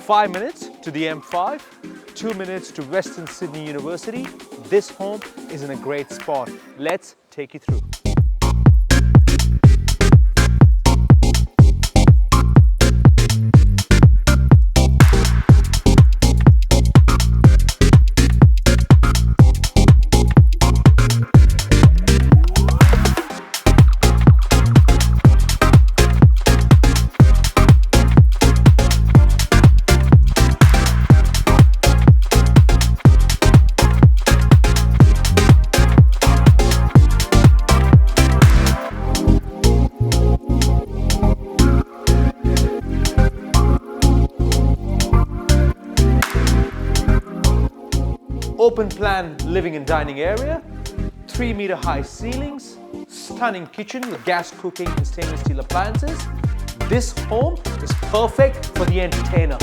5 minutes to the M5, 2 minutes to Western Sydney University. This home is in a great spot. Let's take you through. Open plan living and dining area, 3-meter high ceilings, stunning kitchen with gas cooking and stainless steel appliances. This home is perfect for the entertainer.